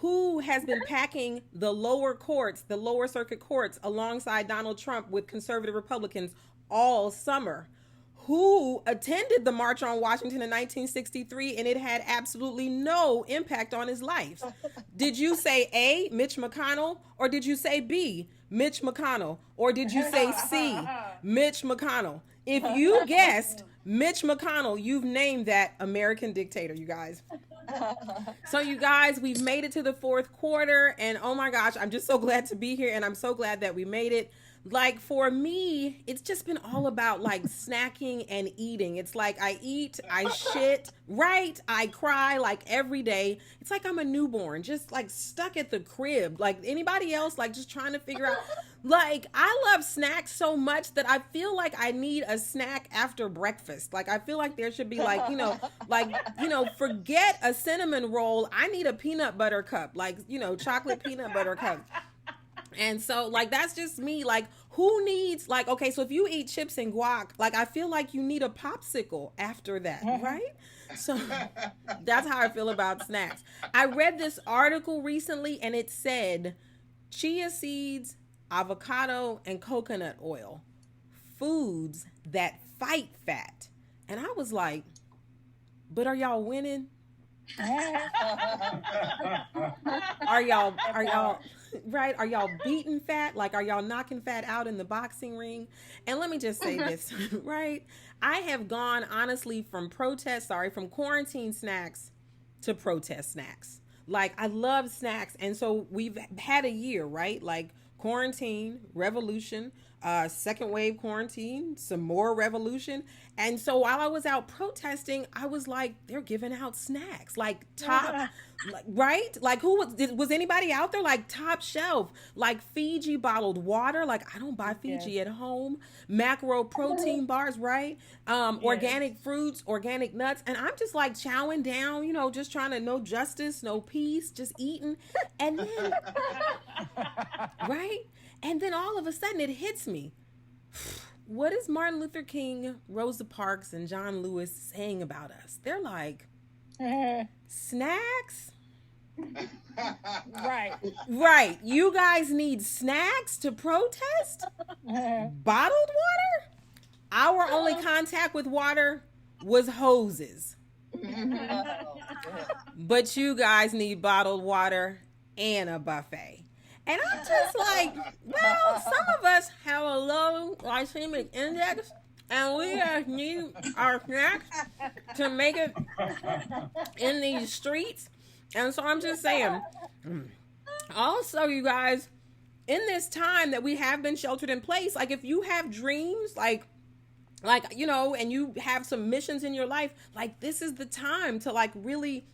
who has been packing the lower courts, the lower circuit courts, alongside Donald Trump with conservative Republicans all summer, who attended the March on Washington in 1963, and it had absolutely no impact on his life. Did you say A, Mitch McConnell, or did you say B, Mitch McConnell, or did you say C, Mitch McConnell? If you guessed Mitch McConnell, you've named that American dictator, you guys. So you guys, we've made it to the fourth quarter, and oh my gosh, I'm just so glad to be here, and I'm so glad that we made it. Like, for me, it's just been all about like snacking and eating. It's like I eat, I shit, right? I cry like every day. It's like I'm a newborn, just like stuck at the crib. Like anybody else, like just trying to figure out. Like, I love snacks so much that I feel like I need a snack after breakfast. Like, I feel like there should be like, forget a cinnamon roll. I need a peanut butter cup, like, chocolate peanut butter cup. And so, like, that's just me. Like, who needs, like, okay, so if you eat chips and guac, like, I feel like you need a popsicle after that, right? So that's how I feel about snacks. I read this article recently, and it said chia seeds, avocado, and coconut oil, foods that fight fat. And I was like, but are y'all winning? Are y'all right? Are y'all beating fat? Like, are y'all knocking fat out in the boxing ring? And let me just say this, right? I have gone, honestly, from quarantine snacks to protest snacks. Like, I love snacks. And so we've had a year, right? Like, quarantine, revolution, second wave quarantine, some more revolution. And so while I was out protesting, I was like, they're giving out snacks, like top, right? Like, was anybody out there? Like, top shelf, like Fiji bottled water. Like, I don't buy Fiji at home. Macro protein bars, right? Organic fruits, organic nuts. And I'm just like chowing down, just trying to no justice, no peace, just eating. And then, right? And then all of a sudden it hits me. What is Martin Luther King, Rosa Parks, and John Lewis saying about us? They're like, snacks? Right. You guys need snacks to protest? Bottled water? Our only contact with water was hoses. But you guys need bottled water and a buffet. And I'm just like, well, some of us have a low glycemic index, and we need our snacks to make it in these streets. And so I'm just saying, also, you guys, in this time that we have been sheltered in place, like, if you have dreams, like, and you have some missions in your life, like, this is the time to, like, really,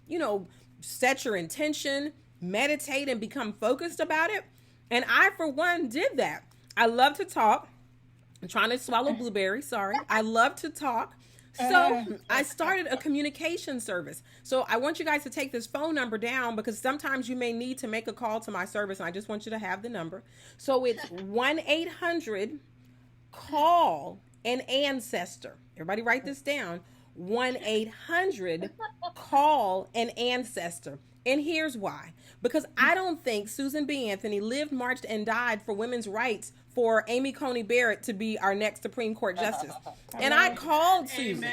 set your intention, meditate, and become focused about it. And I, for one, did that. I love to talk. I'm trying to swallow blueberry. Sorry. I love to talk. So I started a communication service. So I want you guys to take this phone number down, because sometimes you may need to make a call to my service, and I just want you to have the number. So it's 1-800-CALL-AN-ANCESTOR. Everybody write this down. 1-800-CALL-AN-ANCESTOR. And here's why. Because I don't think Susan B. Anthony lived, marched, and died for women's rights for Amy Coney Barrett to be our next Supreme Court Justice. And I called Susan.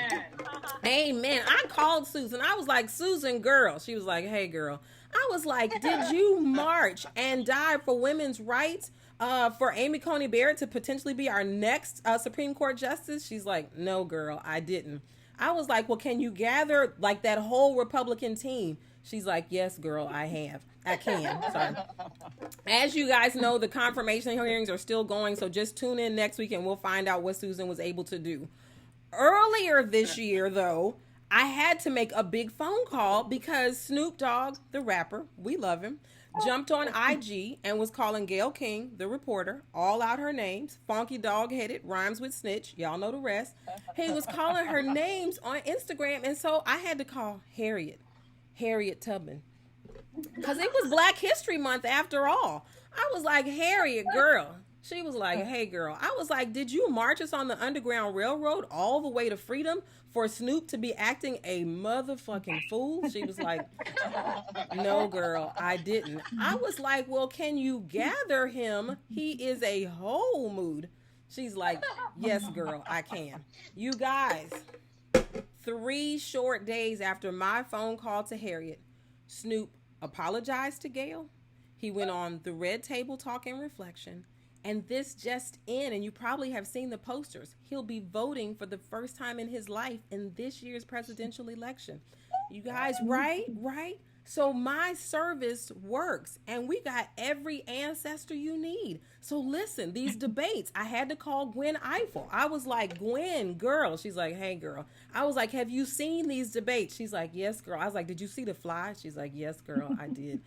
Amen. I called Susan. I was like, Susan, girl. She was like, hey, girl. I was like, did you march and die for women's rights for Amy Coney Barrett to potentially be our next Supreme Court Justice? She's like, no, girl, I didn't. I was like, well, can you gather like that whole Republican team? She's like, yes, girl, I have. I can. Sorry. As you guys know, the confirmation hearings are still going, so just tune in next week and we'll find out what Susan was able to do. Earlier this year, though, I had to make a big phone call because Snoop Dogg, the rapper, we love him, jumped on IG and was calling Gayle King, the reporter, all out her names. Funky dog-headed, rhymes with snitch. Y'all know the rest. He was calling her names on Instagram, and so I had to call Harriet Tubman, because it was Black History Month after all. I was like, Harriet, girl. She was like, hey, girl. I was like, did you march us on the Underground Railroad all the way to freedom for Snoop to be acting a motherfucking fool? She was like, no, girl, I didn't. I was like, well, can you gather him? He is a whole mood. She's like, yes, girl, I can. You guys, 3 short days after my phone call to Harriet, Snoop apologized to Gail. He went on the Red Table Talk and Reflection. And this just in, and you probably have seen the posters, he'll be voting for the first time in his life in this year's presidential election. You guys, right? So my service works, and we got every ancestor you need. So listen, these debates, I had to call Gwen Eiffel. I was like, Gwen, girl. She's like, hey, girl. I was like, have you seen these debates? She's like, yes, girl. I was like, did you see The Fly? She's like, yes, girl, I did.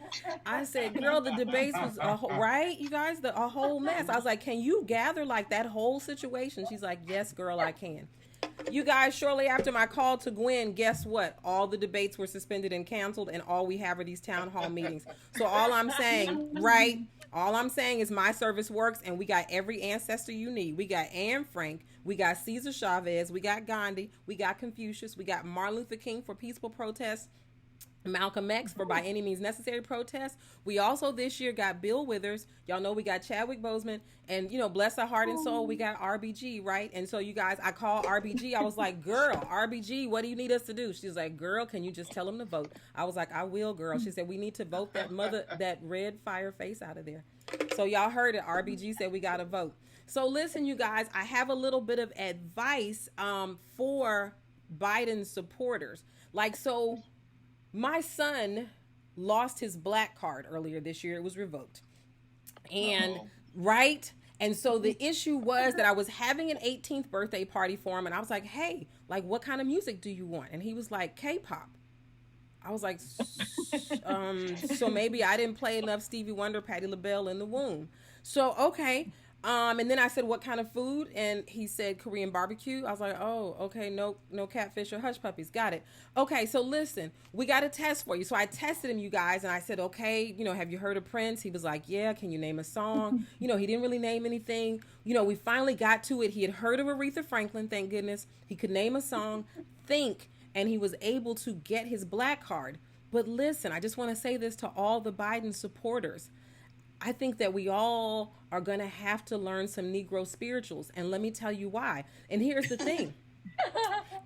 I said, girl, the debates was, right, you guys, a whole mess. I was like, can you gather like that whole situation? She's like, yes, girl, I can. You guys, shortly after my call to Gwen, guess what? All the debates were suspended and canceled, and all we have are these town hall meetings. So all I'm saying, right? All I'm saying is my service works, and we got every ancestor you need. We got Anne Frank, we got Cesar Chavez, we got Gandhi, we got Confucius, we got Martin Luther King for peaceful protests, Malcolm X for by any means necessary protest. We also this year got Bill Withers. Y'all know we got Chadwick Boseman, and bless her heart and soul, we got RBG, right? And so you guys, I called RBG. I was like, girl, RBG, what do you need us to do? She was like, girl, can you just tell them to vote? I was like, I will, girl. She said, we need to vote that red fire face out of there. So y'all heard it. RBG said we got to vote. So listen, you guys, I have a little bit of advice for Biden supporters. So my son lost his black card earlier this year. It was revoked. And right? And so the issue was that I was having an 18th birthday party for him, and I was like, hey, what kind of music do you want? And he was like, K-pop. I was like, so maybe I didn't play enough Stevie Wonder, Patti LaBelle in the womb. So, okay. And then I said, what kind of food? And he said Korean barbecue. I was like, oh, okay, no catfish or hush puppies. Got it. Okay, so listen, we got a test for you. So I tested him, you guys, and I said, okay, have you heard of Prince? He was like, yeah, can you name a song? He didn't really name anything. We finally got to it. He had heard of Aretha Franklin, thank goodness. He could name a song, and he was able to get his black card. But listen, I just want to say this to all the Biden supporters. I think that we all are going to have to learn some Negro spirituals. And let me tell you why. And here's the thing.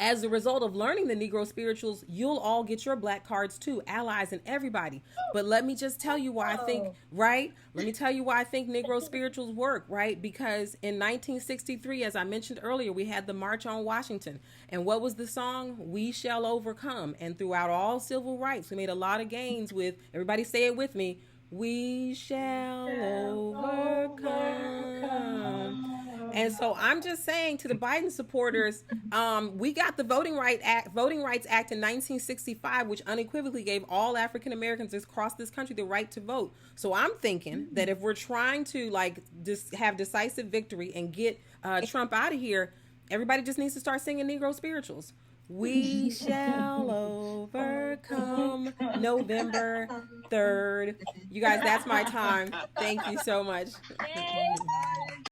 As a result of learning the Negro spirituals, you'll all get your black cards too, allies and everybody. But let me just tell you why I think, right? Let me tell you why I think Negro spirituals work, right? Because in 1963, as I mentioned earlier, we had the March on Washington. And what was the song? We Shall Overcome. And throughout all civil rights, we made a lot of gains with, everybody say it with me, we shall overcome. And so I'm just saying to the Biden supporters, we got the Voting Rights Act in 1965, which unequivocally gave all African Americans across this country the right to vote. So I'm thinking that if we're trying to have decisive victory and get Trump out of here, everybody just needs to start singing Negro spirituals. We shall overcome November 3rd. You guys, that's my time. Thank you so much.